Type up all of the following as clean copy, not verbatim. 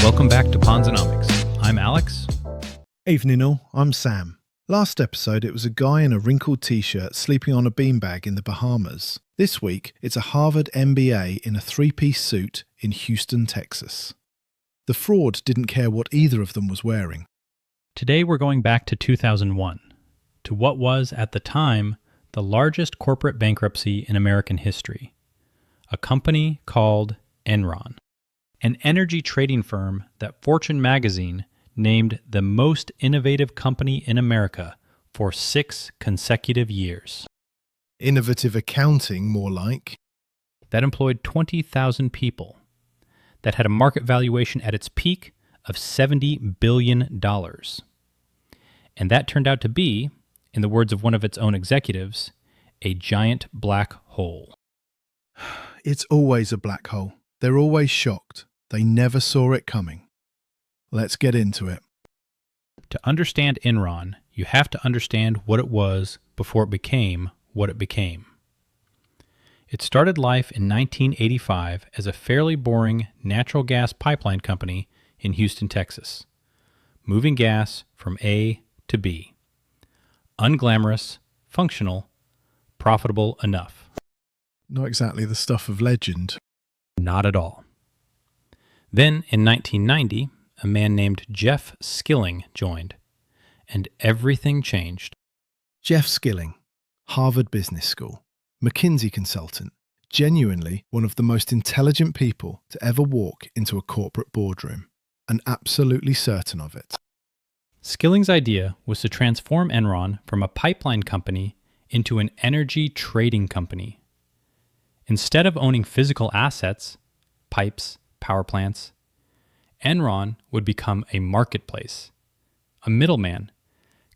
Welcome back to Ponzinomics. I'm Alex. Evening all, I'm Sam. Last episode it was a guy in a wrinkled t-shirt sleeping on a beanbag in the Bahamas. This week it's a Harvard MBA in a three-piece suit in Houston, Texas. The fraud didn't care what either of them was wearing. Today we're going back to 2001, to what was, at the time, the largest corporate bankruptcy in American history. A company called Enron, an energy trading firm that Fortune magazine named the most innovative company in America for 6 consecutive years. Innovative accounting, more like. That employed 20,000 people. That had a market valuation at its peak of $70 billion. And that turned out to be, in the words of one of its own executives, a giant black hole. It's always a black hole. They're always shocked. They never saw it coming. Let's get into it. To understand Enron, you have to understand what it was before it became what it became. It started life in 1985 as a fairly boring natural gas pipeline company in Houston, Texas, moving gas from A to B. Unglamorous, functional, profitable enough. Not exactly the stuff of legend. Not at all. Then, in 1990, a man named Jeff Skilling joined, and everything changed. Jeff Skilling, Harvard Business School, McKinsey consultant, genuinely one of the most intelligent people to ever walk into a corporate boardroom, and absolutely certain of it. Skilling's idea was to transform Enron from a pipeline company into an energy trading company. Instead of owning physical assets, pipes, power plants, Enron would become a marketplace, a middleman,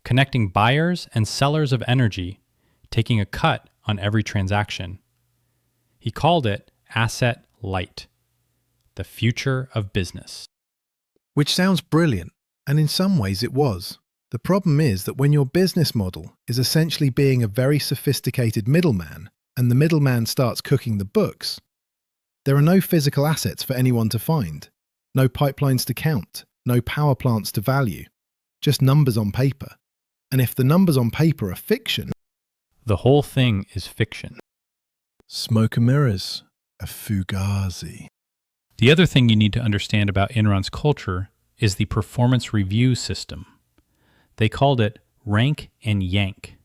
connecting buyers and sellers of energy, taking a cut on every transaction. He called it asset light, the future of business. Which sounds brilliant, and in some ways it was. The problem is that when your business model is essentially being a very sophisticated middleman, and the middleman starts cooking the books, there are no physical assets for anyone to find, no pipelines to count, no power plants to value, just numbers on paper. And if the numbers on paper are fiction, the whole thing is fiction. Smoke and mirrors, a fugazi. The other thing you need to understand about Enron's culture is the performance review system. They called it rank and yank.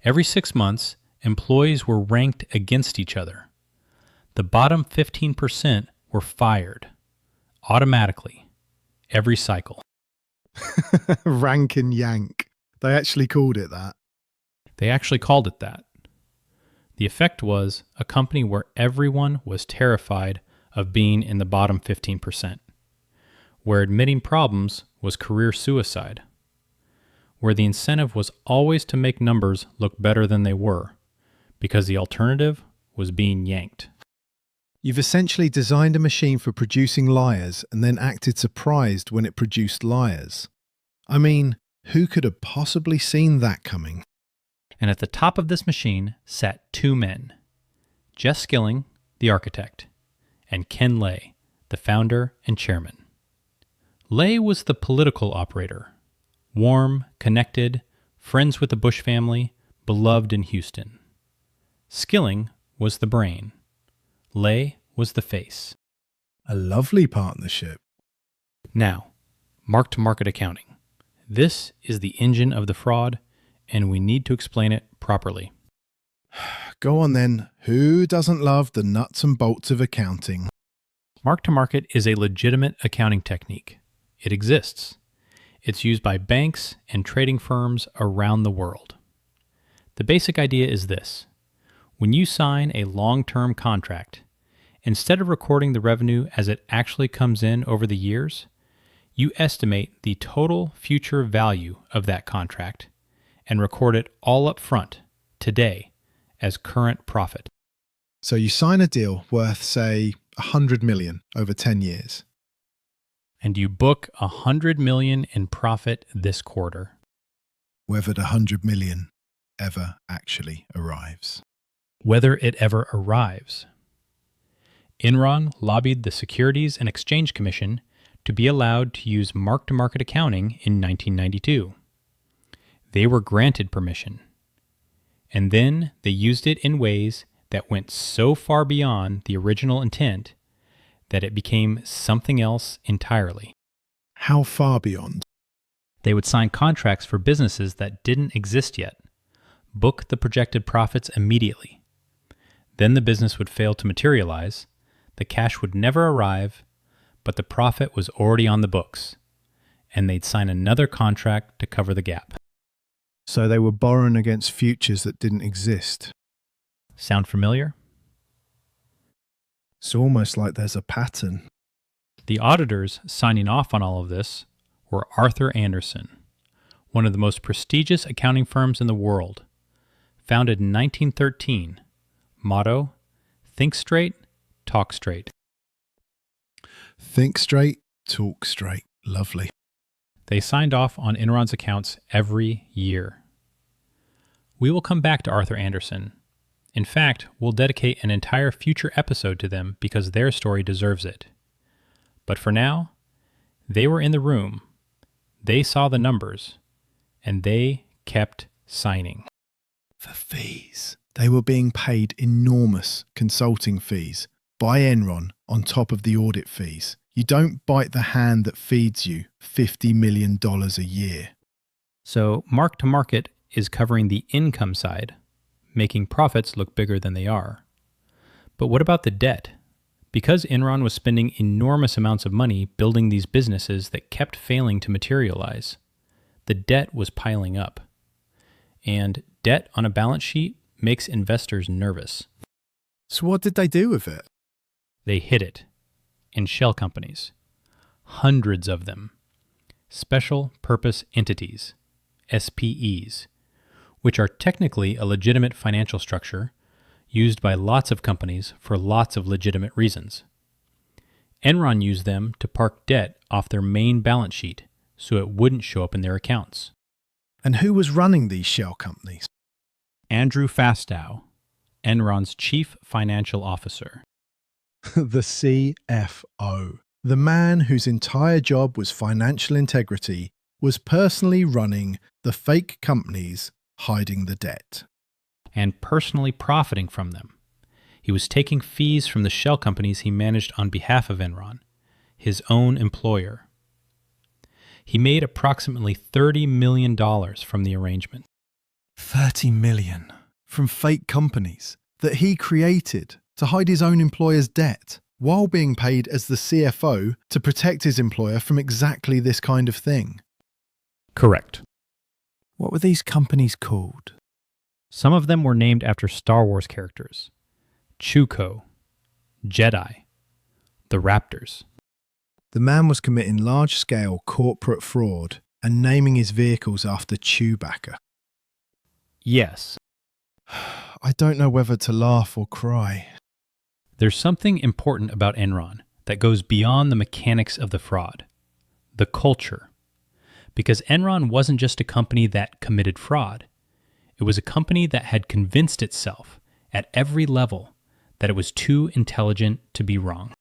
Every 6 months, employees were ranked against each other. The bottom 15% were fired, automatically, every cycle. Rank and yank. They actually called it that. They actually called it that. The effect was a company where everyone was terrified of being in the bottom 15%, where admitting problems was career suicide, where the incentive was always to make numbers look better than they were, because the alternative was being yanked. You've essentially designed a machine for producing liars and then acted surprised when it produced liars. I mean, who could have possibly seen that coming? And at the top of this machine sat 2 men, Jeff Skilling, the architect, and Ken Lay, the founder and chairman. Lay was the political operator, warm, connected, friends with the Bush family, beloved in Houston. Skilling was the brain. Lay was the face. A lovely partnership. Now, mark-to-market accounting. This is the engine of the fraud, and we need to explain it properly. Go on then. Who doesn't love the nuts and bolts of accounting? Mark-to-market is a legitimate accounting technique. It exists. It's used by banks and trading firms around the world. The basic idea is this. When you sign a long-term contract, instead of recording the revenue as it actually comes in over the years, you estimate the total future value of that contract and record it all up front, today, as current profit. So you sign a deal worth, say, 100 million over 10 years. And you book $100 million in profit this quarter. Whether the 100 million ever actually arrives. Whether it ever arrives. Enron lobbied the Securities and Exchange Commission to be allowed to use mark-to-market accounting in 1992. They were granted permission. And then they used it in ways that went so far beyond the original intent that it became something else entirely. How far beyond? They would sign contracts for businesses that didn't exist yet, book the projected profits immediately. Then the business would fail to materialize, the cash would never arrive, but the profit was already on the books, and they'd sign another contract to cover the gap. So they were borrowing against futures that didn't exist. Sound familiar? It's almost like there's a pattern. The auditors signing off on all of this were Arthur Andersen, one of the most prestigious accounting firms in the world. Founded in 1913, motto, think straight, talk straight. Think straight, talk straight. Lovely. They signed off on Enron's accounts every year. We will come back to Arthur Andersen. In fact, we'll dedicate an entire future episode to them because their story deserves it. But for now, they were in the room, they saw the numbers, and they kept signing. For fees. They were being paid enormous consulting fees by Enron on top of the audit fees. You don't bite the hand that feeds you $50 million a year. So mark-to-market is covering the income side, making profits look bigger than they are. But what about the debt? Because Enron was spending enormous amounts of money building these businesses that kept failing to materialize, the debt was piling up. And debt on a balance sheet makes investors nervous. So what did they do with it? They hid it in shell companies, hundreds of them, special purpose entities, SPEs, which are technically a legitimate financial structure used by lots of companies for lots of legitimate reasons. Enron used them to park debt off their main balance sheet so it wouldn't show up in their accounts. And who was running these shell companies? Andrew Fastow, Enron's chief financial officer. The CFO. The man whose entire job was financial integrity was personally running the fake companies hiding the debt. And personally profiting from them. He was taking fees from the shell companies he managed on behalf of Enron, his own employer. He made approximately $30 million from the arrangement. $30 million from fake companies that he created to hide his own employer's debt, while being paid as the CFO to protect his employer from exactly this kind of thing. Correct. What were these companies called? Some of them were named after Star Wars characters. Chuko, Jedi, the Raptors. The man was committing large-scale corporate fraud and naming his vehicles after Chewbacca. Yes. I don't know whether to laugh or cry. There's something important about Enron that goes beyond the mechanics of the fraud, the culture. Because Enron wasn't just a company that committed fraud. It was a company that had convinced itself at every level that it was too intelligent to be wrong.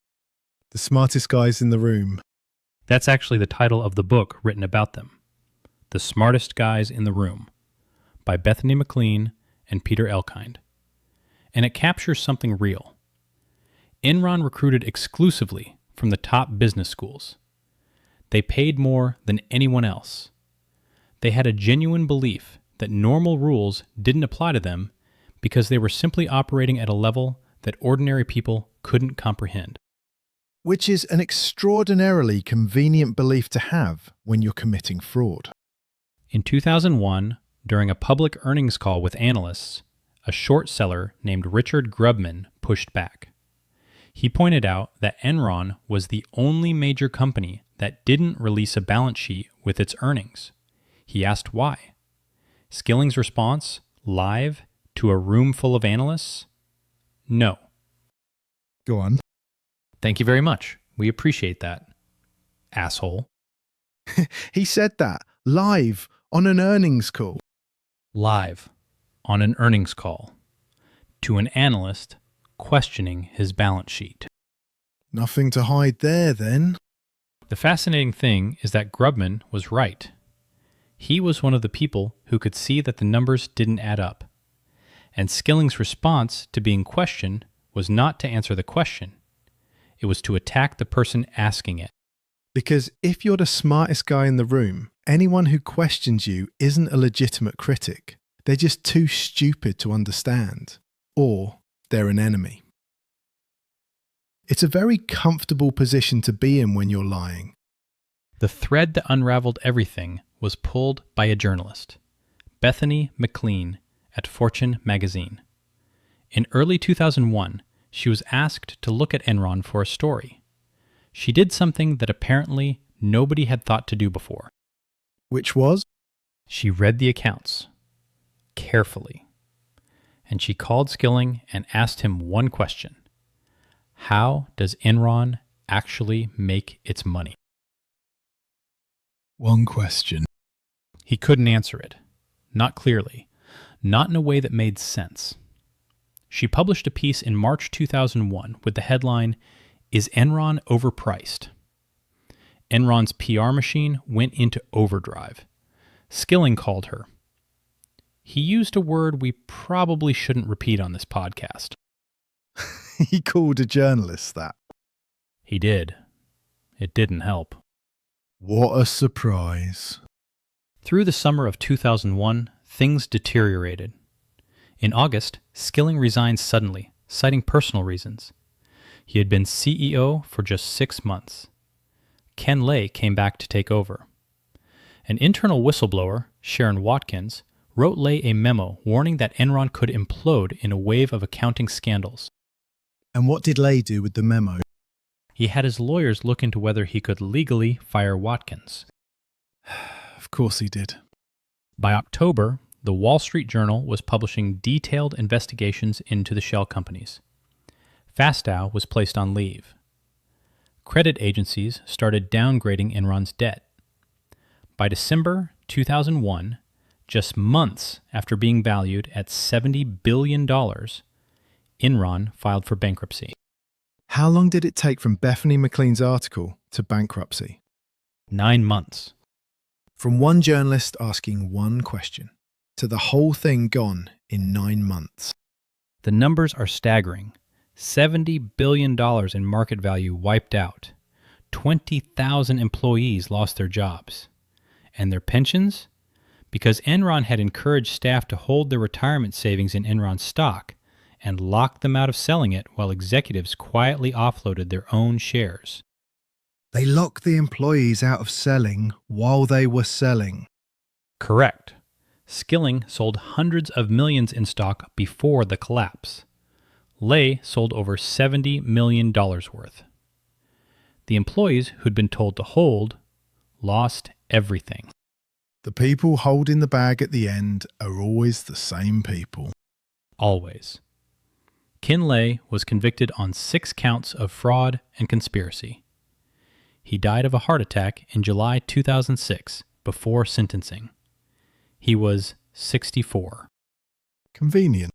The smartest guys in the room. That's actually the title of the book written about them. The Smartest Guys in the Room, by Bethany McLean and Peter Elkind. And it captures something real. Enron recruited exclusively from the top business schools. They paid more than anyone else. They had a genuine belief that normal rules didn't apply to them because they were simply operating at a level that ordinary people couldn't comprehend. Which is an extraordinarily convenient belief to have when you're committing fraud. In 2001, during a public earnings call with analysts, a short seller named Richard Grubman pushed back. He pointed out that Enron was the only major company that didn't release a balance sheet with its earnings. He asked why. Skilling's response, live to a room full of analysts? No. Go on. Thank you very much. We appreciate that. Asshole. He said that live on an earnings call. Live on an earnings call to an analyst questioning his balance sheet. Nothing to hide there then. The fascinating thing is that Grubman was right. He was one of the people who could see that the numbers didn't add up. And Skilling's response to being questioned was not to answer the question. It was to attack the person asking it. Because if you're the smartest guy in the room, anyone who questions you isn't a legitimate critic. They're just too stupid to understand. Or they're an enemy. It's a very comfortable position to be in when you're lying. The thread that unraveled everything was pulled by a journalist, Bethany McLean, at Fortune magazine. In early 2001, she was asked to look at Enron for a story. She did something that apparently nobody had thought to do before. Which was? She read the accounts carefully, and she called Skilling and asked him one question. How does Enron actually make its money? One question. He couldn't answer it. Not clearly. Not in a way that made sense. She published a piece in March 2001 with the headline, "Is Enron Overpriced?" Enron's PR machine went into overdrive. Skilling called her. He used a word we probably shouldn't repeat on this podcast. He called a journalist that. He did. It didn't help. What a surprise. Through the summer of 2001, things deteriorated. In August, Skilling resigned suddenly, citing personal reasons. He had been CEO for just 6 months. Ken Lay came back to take over. An internal whistleblower, Sharon Watkins, wrote Lay a memo warning that Enron could implode in a wave of accounting scandals. And what did Lay do with the memo? He had his lawyers look into whether he could legally fire Watkins. Of course he did. By October, the Wall Street Journal was publishing detailed investigations into the shell companies. Fastow was placed on leave. Credit agencies started downgrading Enron's debt. By December 2001, just months after being valued at $70 billion, Enron filed for bankruptcy. How long did it take from Bethany McLean's article to bankruptcy? 9 months. From one journalist asking one question to the whole thing gone in 9 months. The numbers are staggering. $70 billion in market value wiped out. 20,000 employees lost their jobs. And their pensions? Because Enron had encouraged staff to hold their retirement savings in Enron stock and locked them out of selling it while executives quietly offloaded their own shares. They locked the employees out of selling while they were selling. Correct. Skilling sold hundreds of millions in stock before the collapse. Lay sold over $70 million worth. The employees who'd been told to hold lost everything. The people holding the bag at the end are always the same people. Always. Ken Lay was convicted on 6 counts of fraud and conspiracy. He died of a heart attack in July 2006 before sentencing. He was 64. Convenient.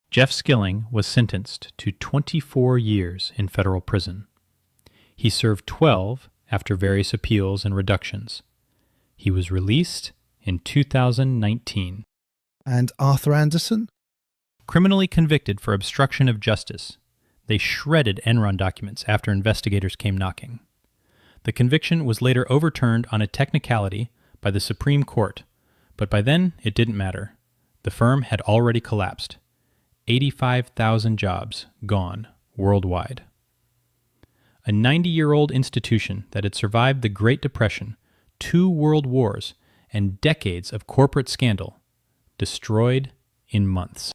Jeff Skilling was sentenced to 24 years in federal prison. He served 12 after various appeals and reductions. He was released in 2019. And Arthur Andersen? Criminally convicted for obstruction of justice. They shredded Enron documents after investigators came knocking. The conviction was later overturned on a technicality by the Supreme Court, but by then it didn't matter. The firm had already collapsed. 85,000 jobs gone worldwide. A 90-year-old institution that had survived the Great Depression, 2 world wars, and decades of corporate scandal, destroyed in months.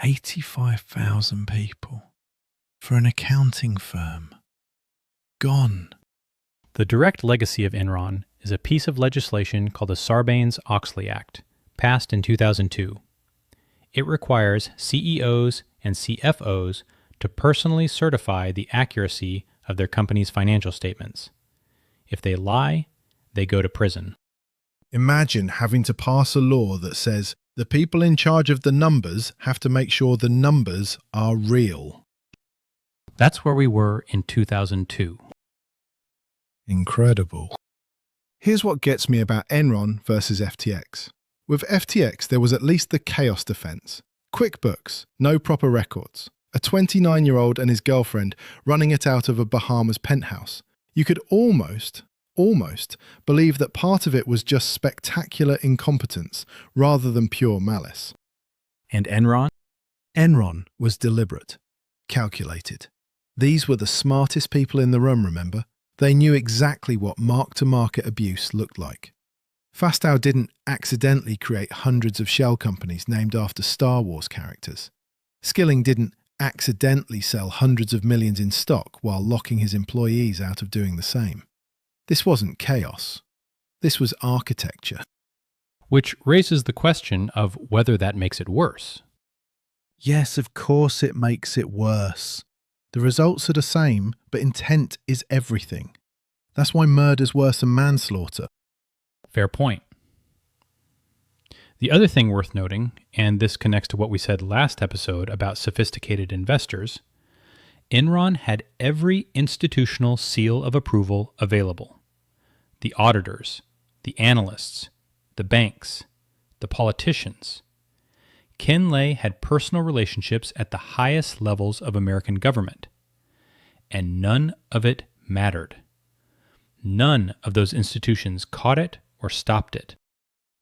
85,000 people for an accounting firm. Gone. The direct legacy of Enron is a piece of legislation called the Sarbanes-Oxley Act, passed in 2002. It requires CEOs and CFOs to personally certify the accuracy of their company's financial statements. If they lie, they go to prison. Imagine having to pass a law that says the people in charge of the numbers have to make sure the numbers are real. That's where we were in 2002. Incredible. Here's what gets me about Enron versus FTX. With FTX, there was at least the chaos defense. QuickBooks, no proper records. A 29-year-old and his girlfriend running it out of a Bahamas penthouse. You could almost believe that part of it was just spectacular incompetence rather than pure malice. And Enron? Enron was deliberate, calculated. These were the smartest people in the room, remember? They knew exactly what mark-to-market abuse looked like. Fastow didn't accidentally create hundreds of shell companies named after Star Wars characters. Skilling didn't accidentally sell hundreds of millions in stock while locking his employees out of doing the same. This wasn't chaos. This was architecture. Which raises the question of whether that makes it worse. Yes, of course it makes it worse. The results are the same, but intent is everything. That's why murder's worse than manslaughter. Fair point. The other thing worth noting, and this connects to what we said last episode about sophisticated investors, Enron had every institutional seal of approval available. The auditors, the analysts, the banks, the politicians. Ken Lay had personal relationships at the highest levels of American government. And none of it mattered. None of those institutions caught it or stopped it.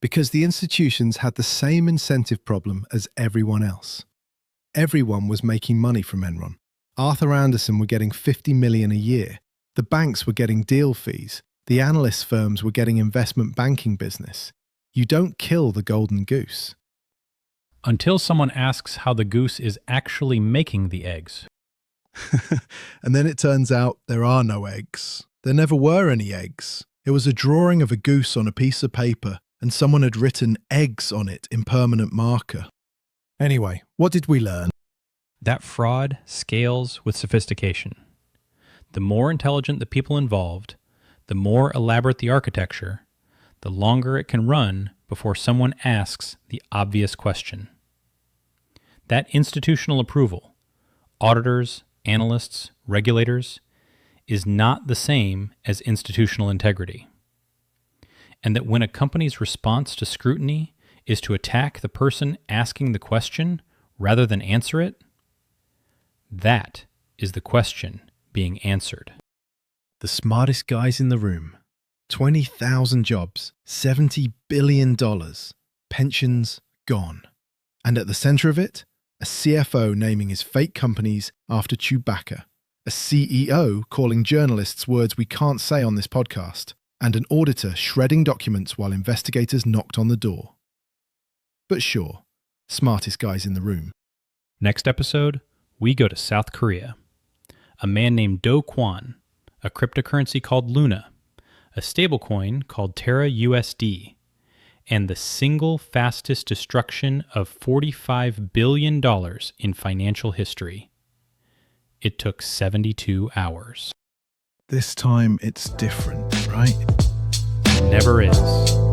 Because the institutions had the same incentive problem as everyone else. Everyone was making money from Enron. Arthur Andersen were getting $50 million a year. The banks were getting deal fees. The analyst firms were getting investment banking business. You don't kill the golden goose. Until someone asks how the goose is actually making the eggs. And then it turns out there are no eggs. There never were any eggs. It was a drawing of a goose on a piece of paper, and someone had written eggs on it in permanent marker. Anyway, what did we learn? That fraud scales with sophistication. The more intelligent the people involved, the more elaborate the architecture, the longer it can run before someone asks the obvious question. That institutional approval, auditors, analysts, regulators, is not the same as institutional integrity. And that when a company's response to scrutiny is to attack the person asking the question rather than answer it, that is the question being answered. The smartest guys in the room. 20,000 jobs, $70 billion, pensions gone. And at the center of it, a CFO naming his fake companies after Chewbacca, a CEO calling journalists words we can't say on this podcast, and an auditor shredding documents while investigators knocked on the door. But sure, smartest guys in the room. Next episode, we go to South Korea. A man named Do Kwon, a cryptocurrency called Luna, a stablecoin called Terra USD, and the single fastest destruction of $45 billion in financial history. It took 72 hours. This time it's different, right? Never is.